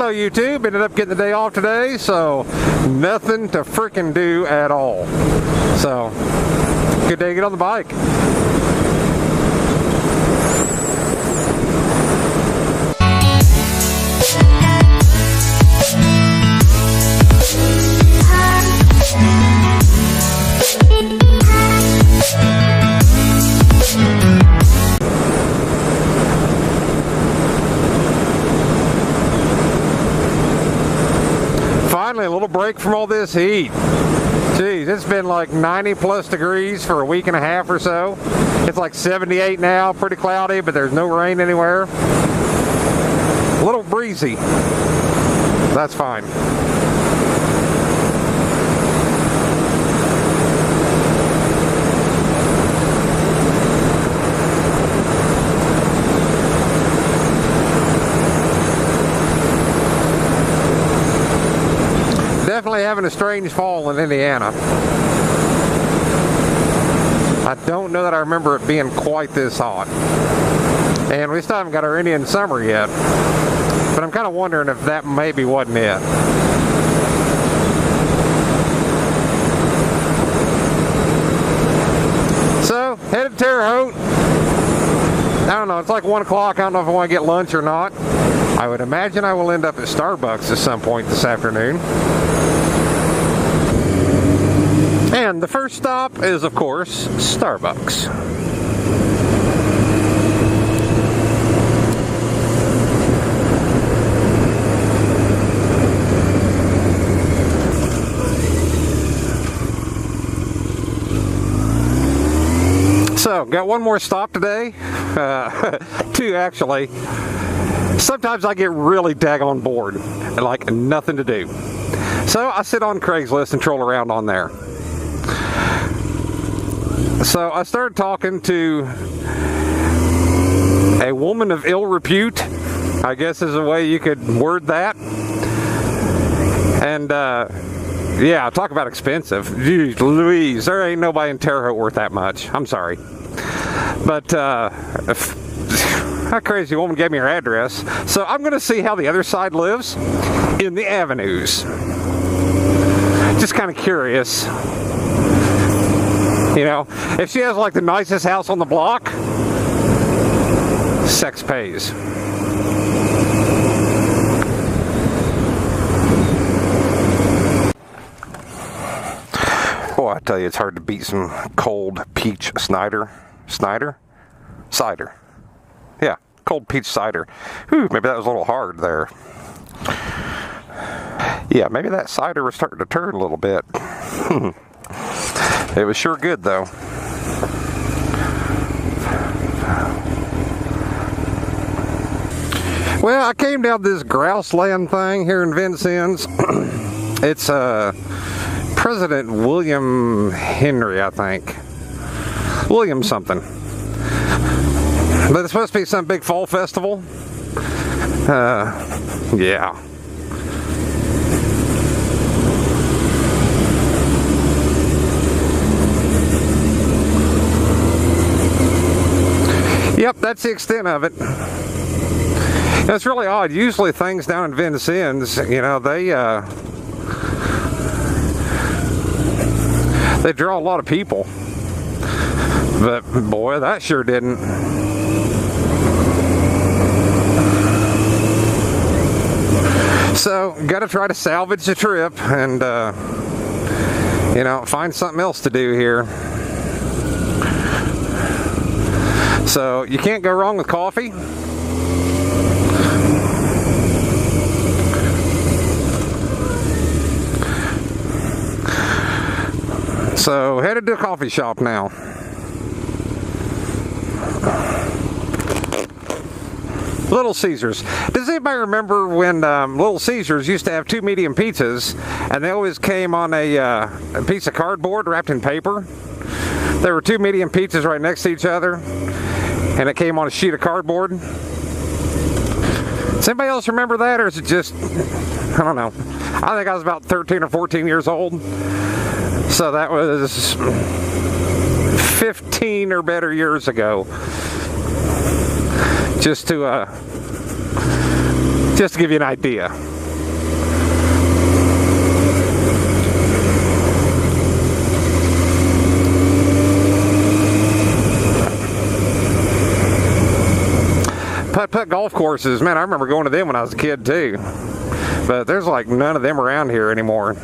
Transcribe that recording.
Hello YouTube, ended up getting the day off today, so nothing to freaking do at all. So, good day to get on the bike. Finally, a little break from all this heat. Jeez, it's been like 90 plus degrees for a week and a half or so. It's like 78 now, pretty cloudy, but there's no rain anywhere. A little breezy. That's fine. Definitely having a strange fall in Indiana. I don't know that I remember it being quite this hot. And we still haven't got our Indian summer yet. But I'm kind of wondering if that maybe wasn't it. So, headed to Terre Haute. I don't know, it's like 1 o'clock. I don't know if I want to get lunch or not. I would imagine I will end up at Starbucks at some point this afternoon. And the first stop is, of course, Starbucks. So, got one more stop today. Two, actually. Sometimes I get really daggone bored and like nothing to do. So I sit on Craigslist and troll around on there. So I started talking to a woman of ill repute, I guess is a way you could word that. And yeah, talk about expensive. Jeez Louise, there ain't nobody in Terre Haute worth that much. I'm sorry. But that crazy woman gave me her address. So I'm going to see how the other side lives in the avenues. Just kind of curious. You know, if she has like the nicest house on the block, sex pays. Boy, I tell you, it's hard to beat some cold peach cider. Cider. Yeah, cold peach cider. Whew, maybe that was a little hard there. Yeah, maybe that cider was starting to turn a little bit. It was sure good, though. Well, I came down this grouse land thing here in Vincennes. It's President William Henry, I think. William something. But it's supposed to be some big fall festival. Yeah. Yep, that's the extent of it. It's really odd. Usually things down in Vincennes, you know, they draw a lot of people. But boy, that sure didn't. So, gotta try to salvage the trip and, you know, find something else to do here. So, you can't go wrong with coffee. So, headed to a coffee shop now. Little Caesars. Does anybody remember when Little Caesars used to have 2 medium pizzas and they always came on a piece of cardboard wrapped in paper? There were 2 medium pizzas right next to each other and it came on a sheet of cardboard. Does anybody else remember that, or is it just, I don't know. I think I was about 13 or 14 years old. So that was 15 or better years ago. Just to give you an idea. putt-putt golf courses, man, I remember going to them when I was a kid too. But there's like none of them around here anymore.